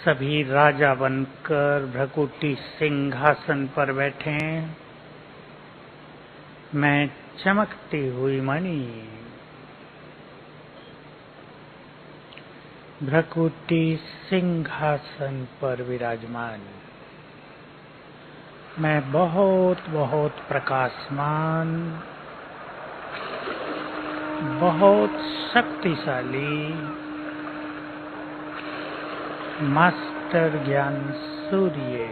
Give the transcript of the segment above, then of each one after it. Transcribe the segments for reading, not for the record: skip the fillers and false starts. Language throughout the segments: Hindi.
सभी राजा बनकर भ्रकुटी सिंहासन पर बैठे। मैं चमकती हुई मणि, भ्रकुटी सिंहासन पर विराजमान। मैं बहुत बहुत प्रकाशमान, बहुत शक्तिशाली मास्टर ज्ञान सूर्य।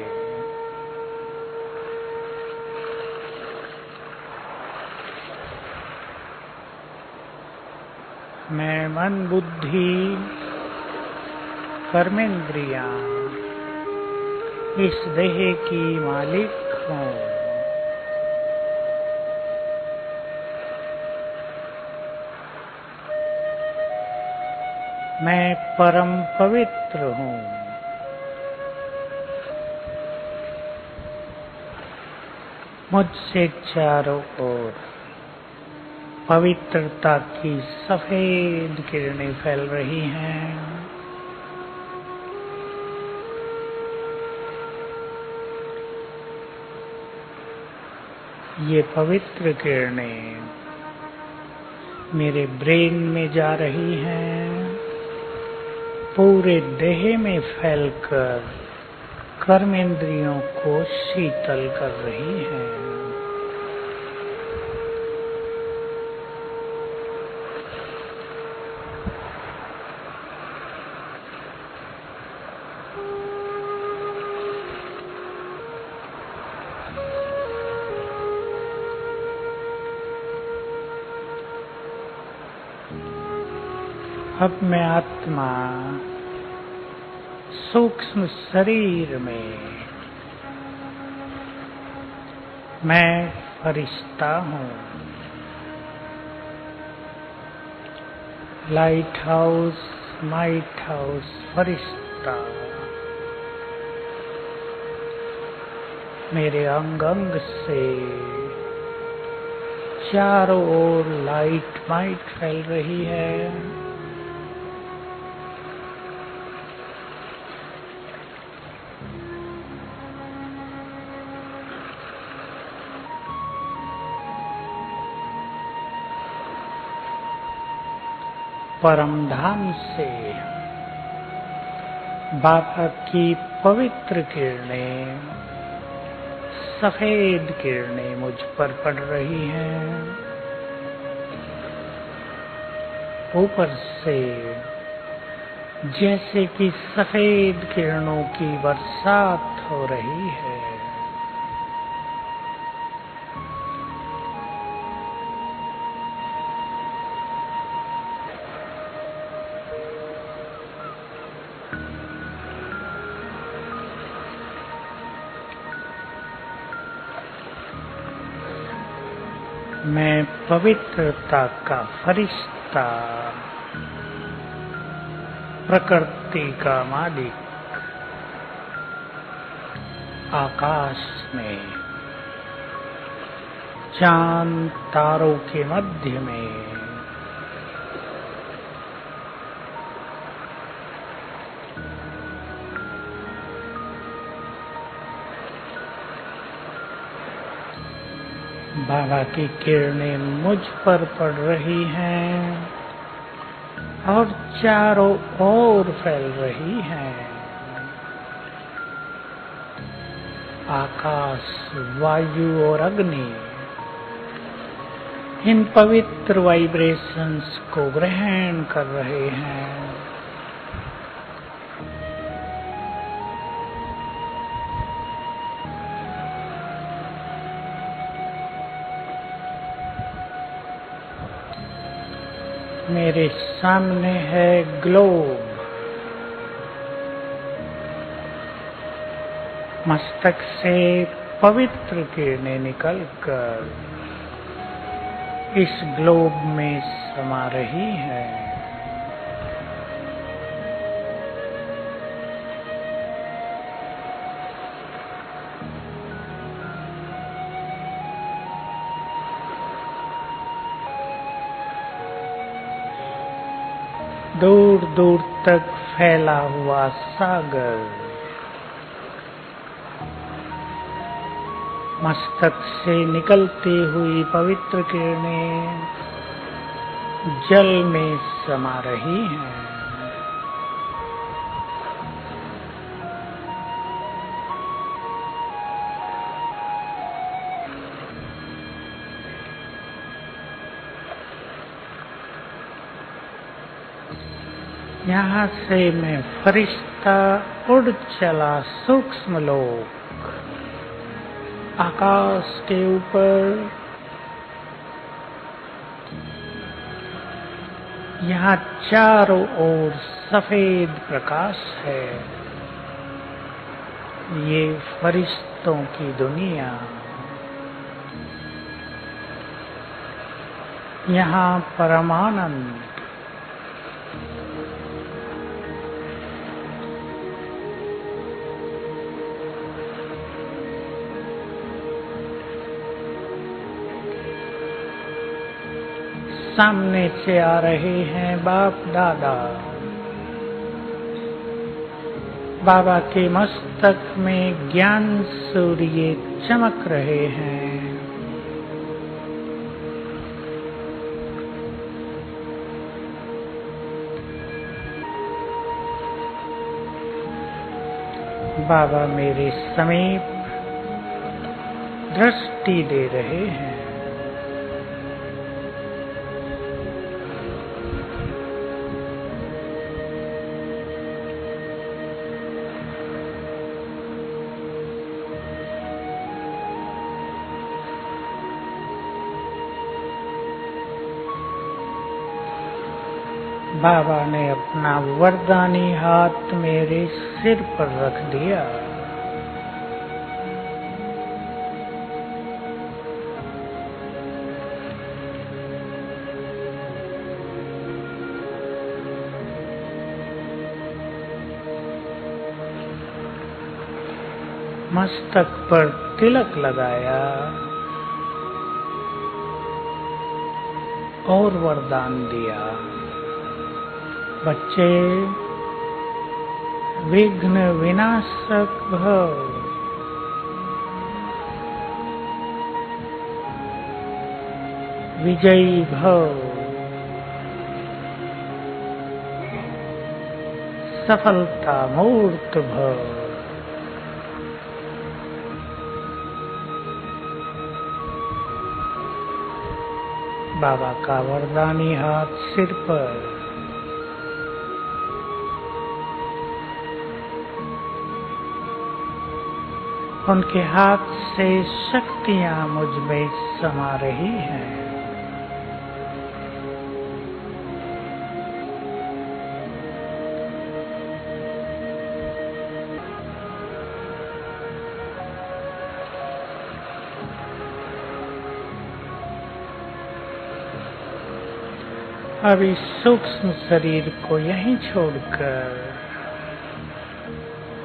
मैं मन बुद्धि कर्मेंद्रियां इस देह की मालिक हूँ। मैं परम पवित्र हूँ। मुझसे चारों ओर पवित्रता की सफेद किरणें फैल रही हैं। ये पवित्र किरणें मेरे ब्रेन में जा रही हैं, पूरे देह में फैलकर कर्मेंद्रियों को शीतल कर रही हैं। अब मैं आत्मा सूक्ष्म शरीर में, मैं फरिश्ता हूँ। लाइट हाउस, माइट हाउस फरिश्ता। मेरे अंग अंग से चारों ओर लाइट माइट फैल रही है। परम धाम से बाबा की पवित्र किरणें, सफेद किरणें मुझ पर पड़ रही हैं। ऊपर से जैसे कि सफेद किरणों की बरसात हो रही है। मैं पवित्रता का फरिश्ता, प्रकृति का मालिक, आकाश में चांद तारों के मध्य में बाबा की किरणें मुझ पर पड़ रही हैं और चारों ओर फैल रही हैं। आकाश, वायु और अग्नि इन पवित्र वाइब्रेशंस को ग्रहण कर रहे हैं। मेरे सामने है ग्लोब। मस्तक से पवित्र किरणें निकलकर इस ग्लोब में समा रही है। दूर दूर तक फैला हुआ सागर, मस्तक से निकलती हुई पवित्र किरणें जल में समा रही हैं। यहाँ से मैं फरिश्ता उड़ चला सूक्ष्म लोक, आकाश के ऊपर। यहाँ चारों ओर सफेद प्रकाश है, ये फरिश्तों की दुनिया। यहाँ परमानंद, सामने से आ रहे हैं बाप दादा। बाबा के मस्तक में ज्ञान सूर्य चमक रहे हैं। बाबा मेरे समीप दृष्टि दे रहे हैं। बाबा ने अपना वरदानी हाथ मेरे सिर पर रख दिया। मस्तक पर तिलक लगाया और वरदान दिया। बच्चे, विघ्न विनाशक भव, विजयी भव, सफलता मूर्त भव। बाबा का वरदानी हाथ सिर पर, उनके हाथ से शक्तियां मुझ में समा रही हैं। अब इस सूक्ष्म शरीर को यहीं छोड़कर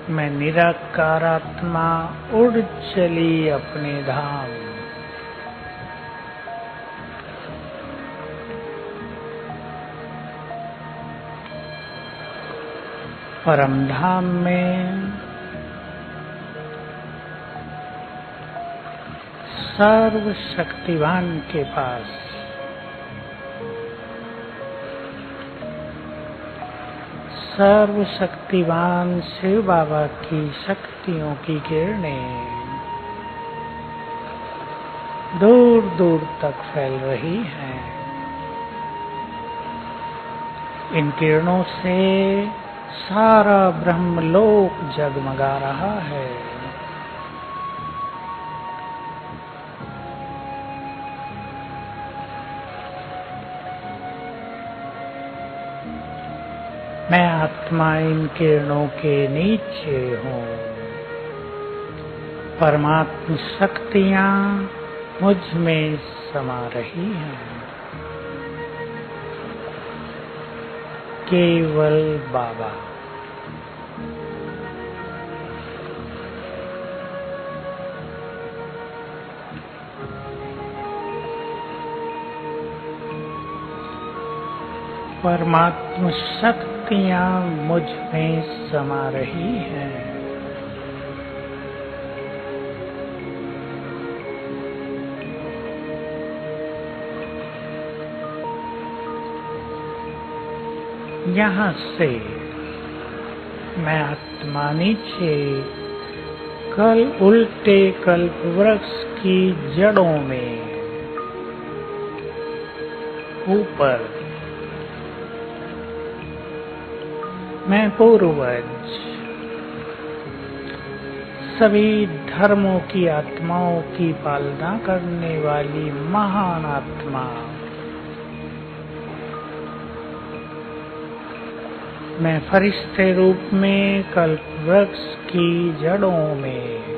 मैं निराकार आत्मा उड़ चली अपने धाम। परम धाम में सर्वशक्तिवान के पास सर्वशक्तिवान शिव बाबा की शक्तियों की किरणें दूर दूर तक फैल रही हैं। इन किरणों से सारा ब्रह्मलोक जगमगा रहा है। मैं आत्मा इन किरणों के नीचे हूँ। परमात्म शक्तियाँ मुझ में समा रही हैं। केवल बाबा। परमात्म शक्तियाँ मुझ में समा रही हैं। यहाँ से मैं आत्मा नीचे उल्टे कल्प वृक्ष की जड़ों में ऊपर मैं पूर्वज सभी धर्मों की आत्माओं की पालना करने वाली महान आत्मा, मैं फरिश्ते रूप में कल्प वृक्ष की जड़ों में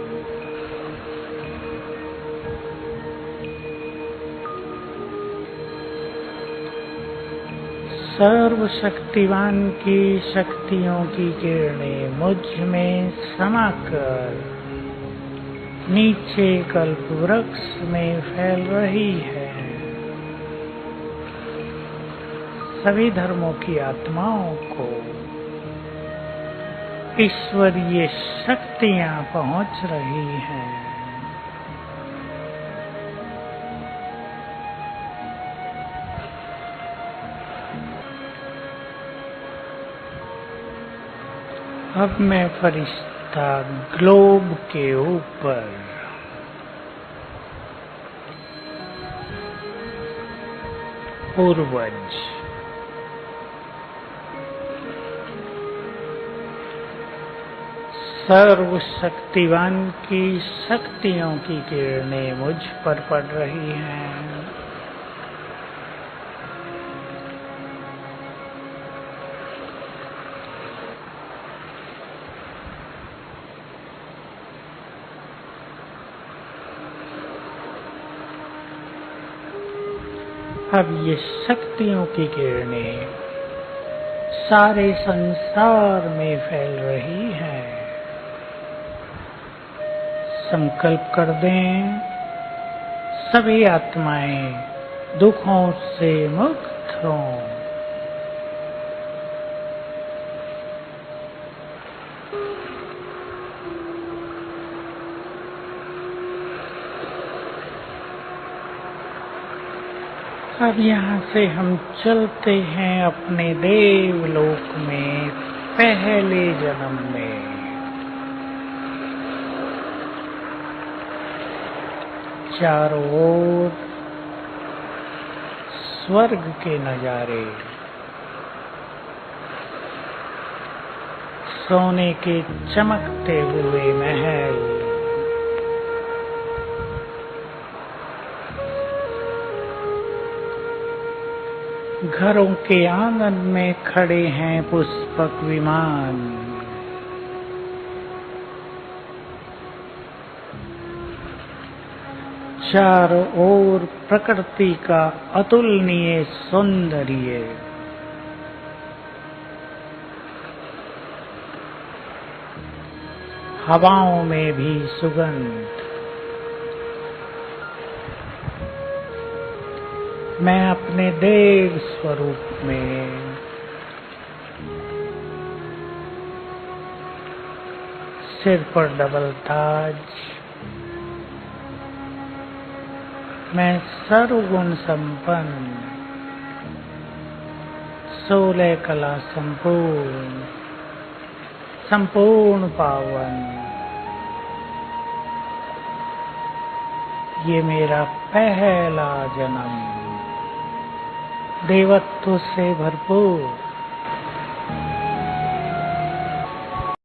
सर्वशक्तिवान की शक्तियों की किरणें मुझ में समाकर नीचे कल्प वृक्ष में फैल रही है। सभी धर्मों की आत्माओं को ईश्वरीय शक्तियां पहुंच रही हैं। अब मैं फरिश्ता ग्लोब के ऊपर पूर्वज सर्वशक्तिवान की शक्तियों की किरणें मुझ पर पड़ रही हैं। अब ये शक्तियों की किरणें सारे संसार में फैल रही हैं। संकल्प कर दें, सभी आत्माएं दुखों से मुक्त हों। अब यहाँ से हम चलते हैं अपने देवलोक में पहले जन्म में। चारों ओर स्वर्ग के नजारे, सोने के चमकते हुए महल, घरों के आंगन में खड़े हैं पुष्पक विमान, चारों ओर प्रकृति का अतुलनीय सौंदर्य, हवाओं में भी सुगंध। मैं अपने देव स्वरूप में सिर पर डबल ताज, मैं सर्वगुण संपन्न, 16 कला संपूर्ण, संपूर्ण पावन, ये मेरा पहला जन्म देवत्व से भरपूर,